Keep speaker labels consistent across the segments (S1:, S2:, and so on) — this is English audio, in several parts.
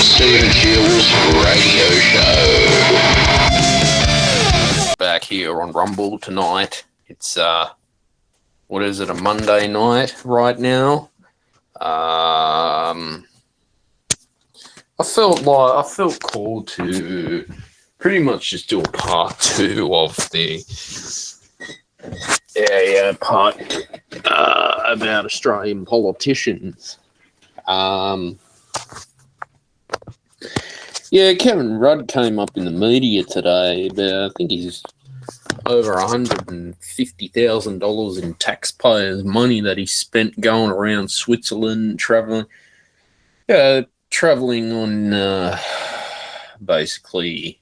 S1: Stephen Shields Radio Show. Back here on Rumble tonight. It's what is it? A Monday night right now. I felt called to pretty much just do a part two of the part about Australian politicians. Kevin Rudd came up in the media today, but I think he's over $150,000 in taxpayers' money that he spent going around Switzerland, traveling on basically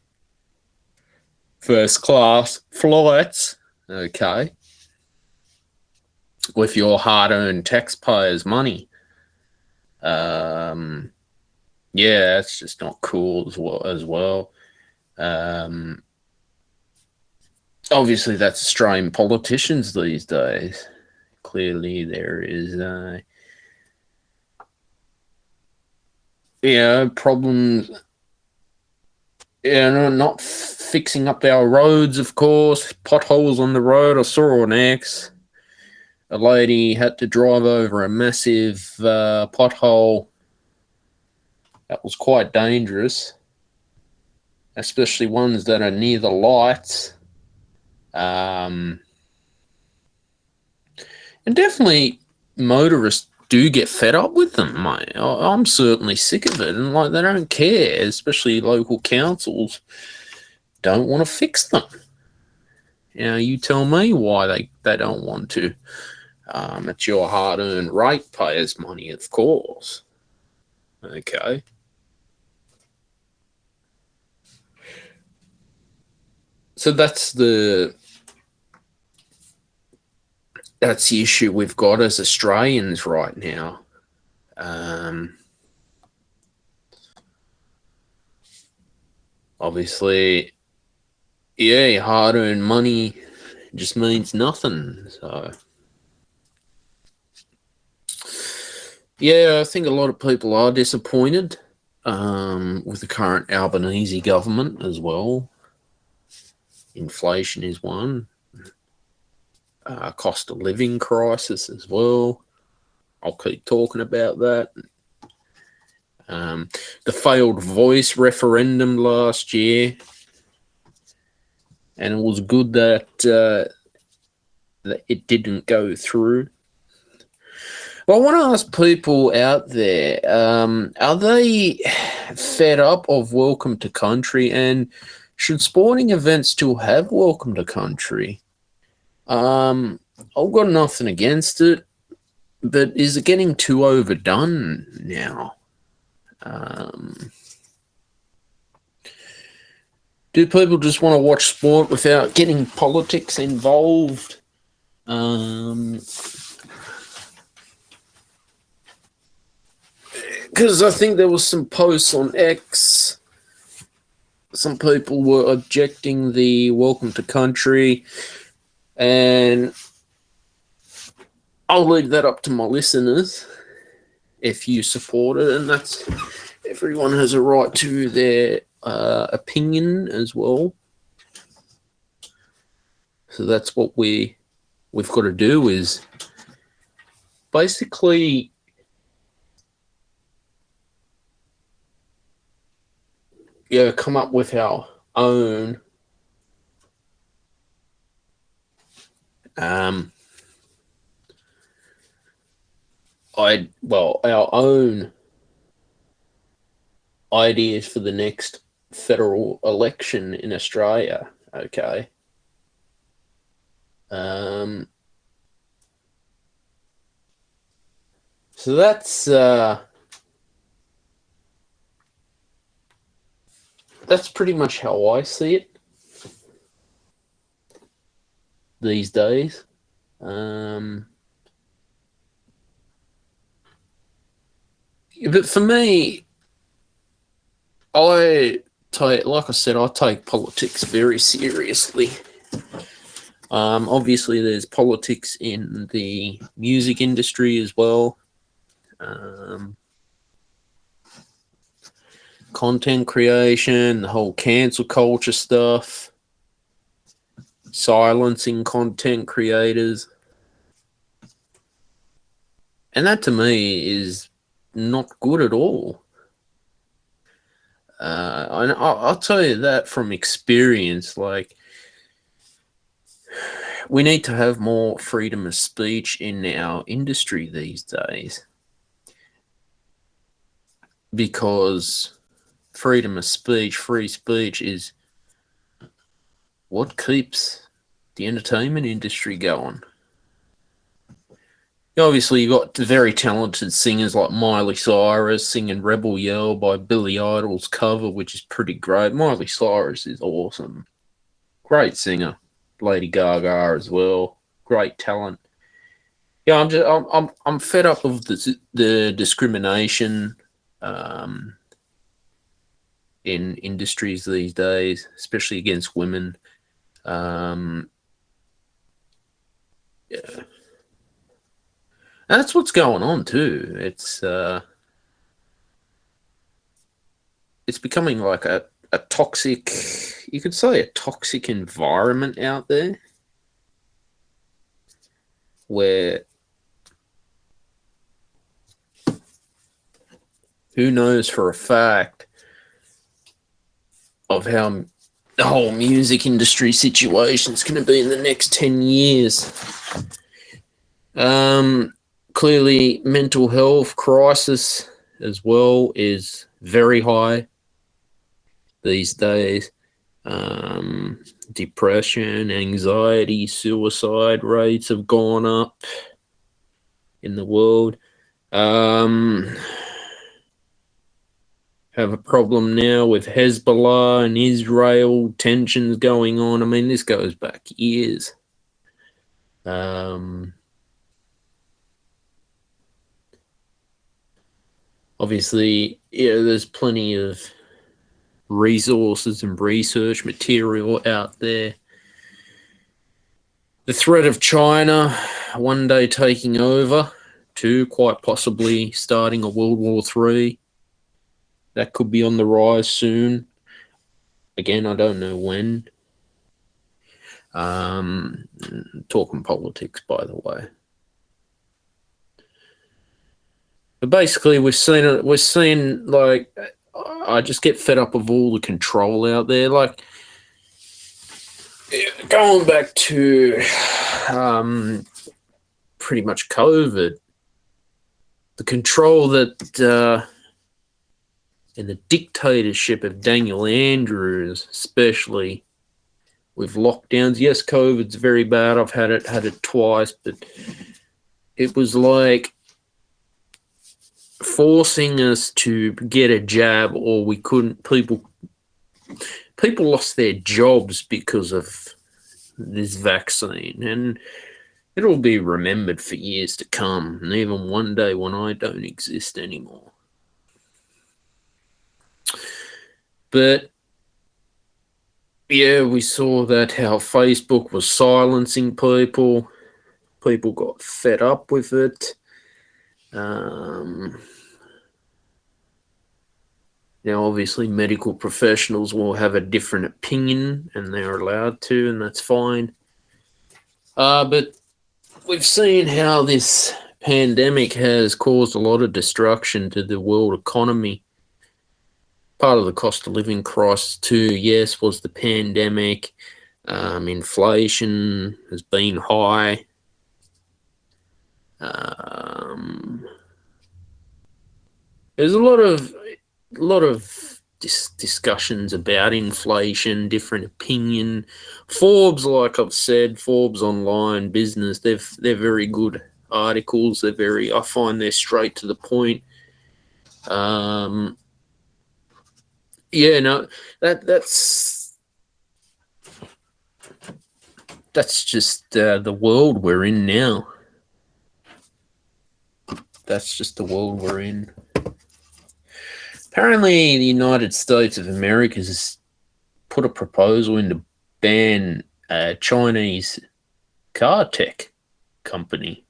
S1: first class flights, okay, with your hard-earned taxpayers' money. It's just not cool as well. Obviously, that's Australian politicians these days. Clearly, there is problems. Not fixing up our roads, of course. Potholes on the road. I saw on X, a lady had to drive over a massive pothole. That was quite dangerous, especially ones that are near the lights. And definitely motorists do get fed up with them, mate. I'm certainly sick of it. And they don't care, especially local councils don't want to fix them. You tell me why they don't want to. It's your hard-earned ratepayers' money, of course. Okay. So that's the issue we've got as Australians right now. Obviously, hard-earned money just means nothing. So, I think a lot of people are disappointed with the current Albanese government as well. Inflation is one. Cost of living crisis as well. I'll keep talking about that. The failed voice referendum last year. And it was good that it didn't go through. Well, I want to ask people out there, are they fed up of Welcome to Country, and should sporting events still have Welcome to Country? I've got nothing against it, but is it getting too overdone now? Do people just want to watch sport without getting politics involved? Because I think there was some posts on X. Some people were objecting the Welcome to Country, and I'll leave that up to my listeners if you support it, and that's everyone has a right to their opinion as well. So that's what we've got to do, is basically come up with our own our own ideas for the next federal election in Australia. Okay. So that's pretty much how I see it these days. But for me, I take politics very seriously. Obviously, there's politics in the music industry as well. content creation, the whole cancel culture stuff, silencing content creators. And that to me is not good at all. And I'll tell you that from experience. Like, we need to have more freedom of speech in our industry these days, because freedom of speech, free speech, is what keeps the entertainment industry going. Obviously, you've got very talented singers like Miley Cyrus singing Rebel Yell by Billy Idol's cover, which is pretty great. Miley Cyrus is awesome. Great singer. Lady Gaga as well. Great talent. Yeah, I'm fed up of the discrimination in industries these days, especially against women. Yeah. That's what's going on too. It's becoming like a toxic, you could say a toxic environment out there, where who knows for a fact of how the whole music industry situation is going to be in the next 10 years. Clearly, mental health crisis as well is very high these days. Depression, anxiety, suicide rates have gone up in the world. Have a problem now with Hezbollah and Israel, tensions going on. I mean, this goes back years. Obviously, yeah, there's plenty of resources and research material out there. The threat of China one day taking over, to quite possibly starting a World War III, that could be on the rise soon. Again, I don't know when. Talking politics, by the way. But basically, we're seeing like, I just get fed up of all the control out there. Like, going back to pretty much COVID, the control that and the dictatorship of Daniel Andrews, especially with lockdowns. Yes, COVID's very bad. I've had it twice, but it was like forcing us to get a jab, or we couldn't. People lost their jobs because of this vaccine, and it'll be remembered for years to come, and even one day when I don't exist anymore. But yeah, we saw that how Facebook was silencing people. People got fed up with it. Now, obviously, medical professionals will have a different opinion, and they're allowed to, and that's fine. But we've seen how this pandemic has caused a lot of destruction to the world economy. Part of the cost of living crisis too, yes, was the pandemic. Inflation has been high. There's a lot of discussions about inflation, different opinion. Forbes, like I've said, Forbes Online Business, they're very good articles. I find they're straight to the point. Yeah, no, that's just the world we're in now. That's just the world we're in. Apparently, the United States of America has put a proposal in to ban a Chinese car tech company.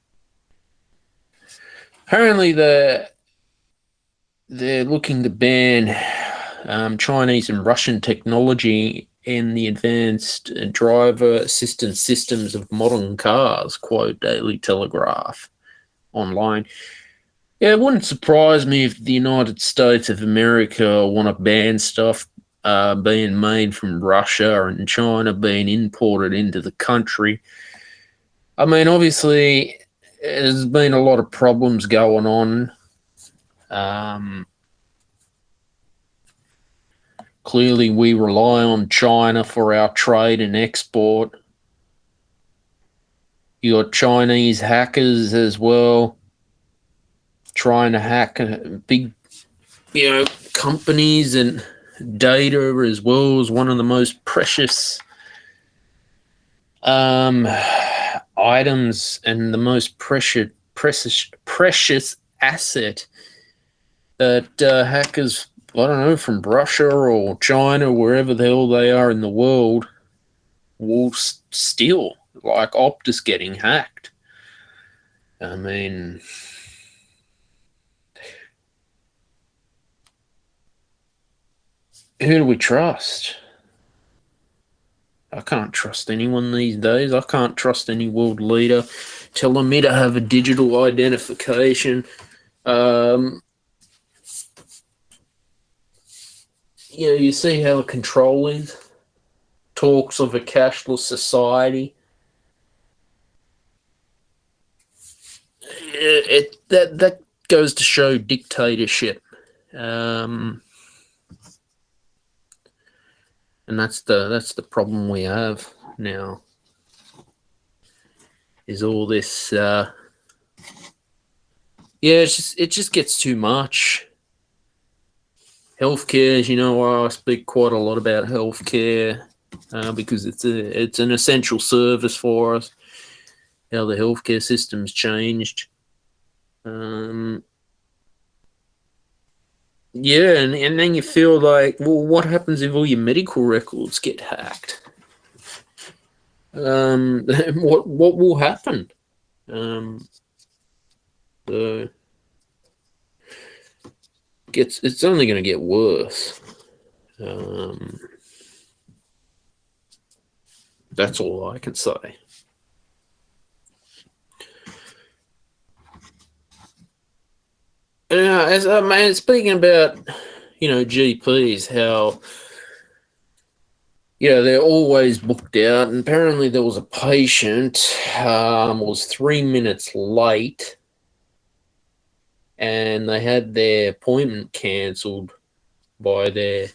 S1: Apparently, they're looking to ban Chinese and Russian technology and the advanced driver assistance systems of modern cars, quote Daily Telegraph online. Yeah, it wouldn't surprise me if the United States of America want to ban stuff being made from Russia and China being imported into the country. I mean, obviously, there's been a lot of problems going on. Clearly, we rely on China for our trade and export. You got Chinese hackers as well, trying to hack big, companies, and data as well is one of the most precious items and the most precious asset that hackers, I don't know, from Russia or China, wherever the hell they are in the world, will steal, like Optus getting hacked. I mean, who do we trust? I can't trust anyone these days. I can't trust any world leader telling me to have a digital identification. You see how the control is. Talks of a cashless society. That goes to show dictatorship. And that's the problem we have now. Is all this? It just gets too much. Healthcare, as you know, I speak quite a lot about healthcare because it's an essential service for us. How the healthcare system's changed. Yeah, and then you feel like, well, what happens if all your medical records get hacked? What will happen? It's only going to get worse. That's all I can say. Speaking about, GPs, how, they're always booked out. And apparently there was a patient was 3 minutes late, and they had their appointment cancelled by their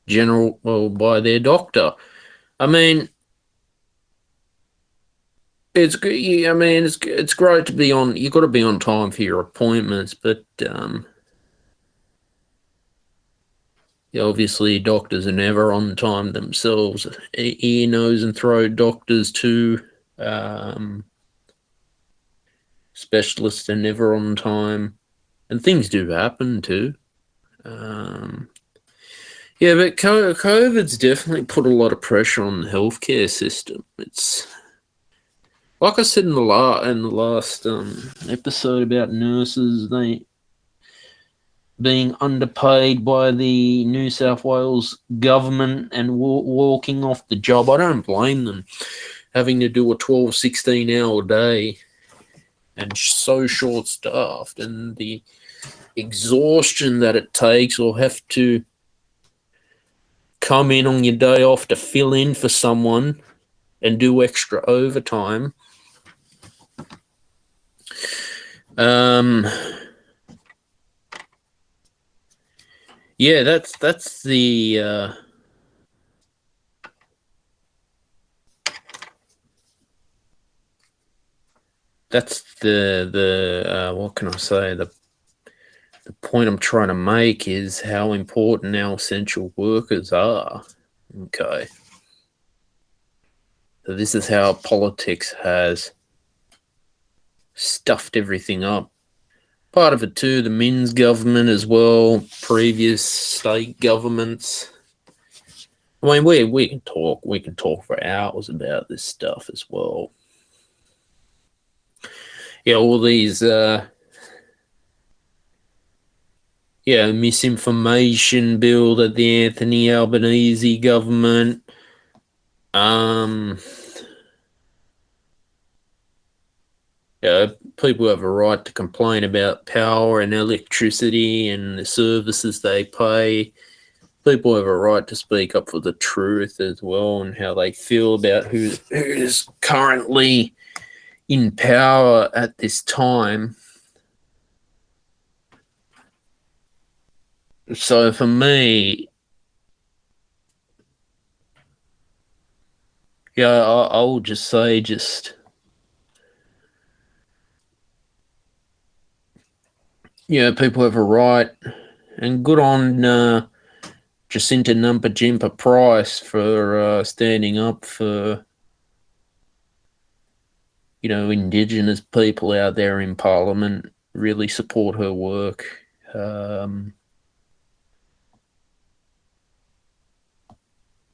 S1: by their doctor. I mean, it's good. It's great to be on. You've got to be on time for your appointments, but obviously doctors are never on time themselves. Ear, nose, and throat doctors too. Specialists are never on time, and things do happen too. But COVID's definitely put a lot of pressure on the healthcare system. It's like I said in the last episode about nurses, they being underpaid by the New South Wales government and walking off the job. I don't blame them, having to do a 12, 16-hour day and so short-staffed, and the exhaustion that it takes, or have to come in on your day off to fill in for someone and do extra overtime. That's the what can I say? The point I'm trying to make is how important our essential workers are. Okay. So this is how politics has stuffed everything up. Part of it too, the Minns government as well, previous state governments. I mean, we can talk for hours about this stuff as well. All these misinformation bill that the Anthony Albanese government people have a right to complain about power and electricity and the services they pay. People have a right to speak up for the truth as well and how they feel about who's currently in power at this time. So for me, I will just say people have a right, and good on Jacinta Numpajimpa Price for standing up for Indigenous people out there in Parliament. Really support her work.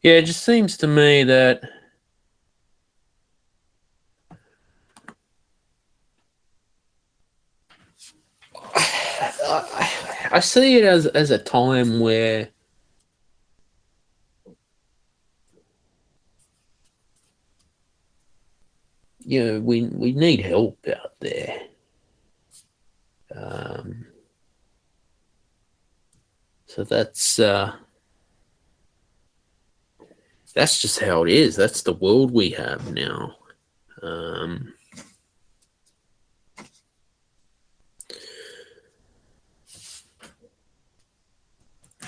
S1: It just seems to me that I see it as a time where we need help out there. So that's just how it is. That's the world we have now.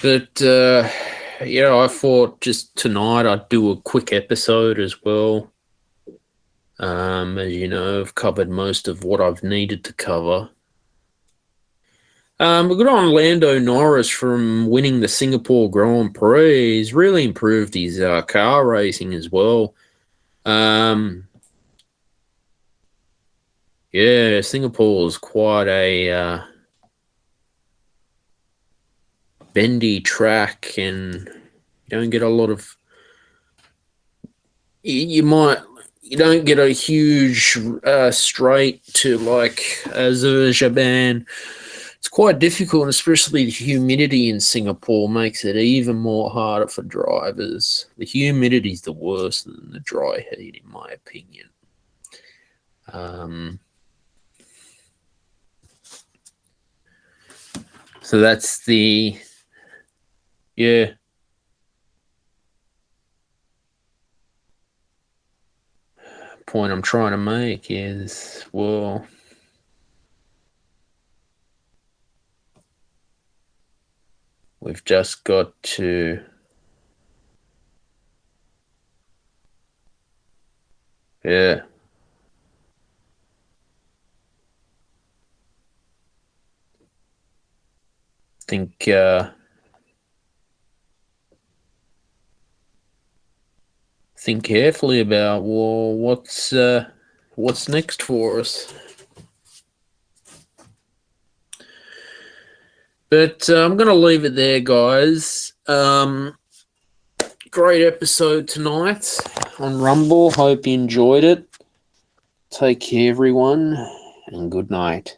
S1: But I thought just tonight I'd do a quick episode as well. As you know, I've covered most of what I've needed to cover. We got on Lando Norris from winning the Singapore Grand Prix. He's really improved his car racing as well. Singapore is quite a bendy track, and you don't get a lot of. You don't get a huge straight to like Azerbaijan. It's quite difficult, and especially the humidity in Singapore makes it even more harder for drivers. The humidity is the worst than the dry heat, in my opinion. So that's the point I'm trying to make is, well, we've just got to think carefully about, well, what's next for us. But I'm going to leave it there, guys. Great episode tonight on Rumble. Hope you enjoyed it. Take care, everyone, and good night.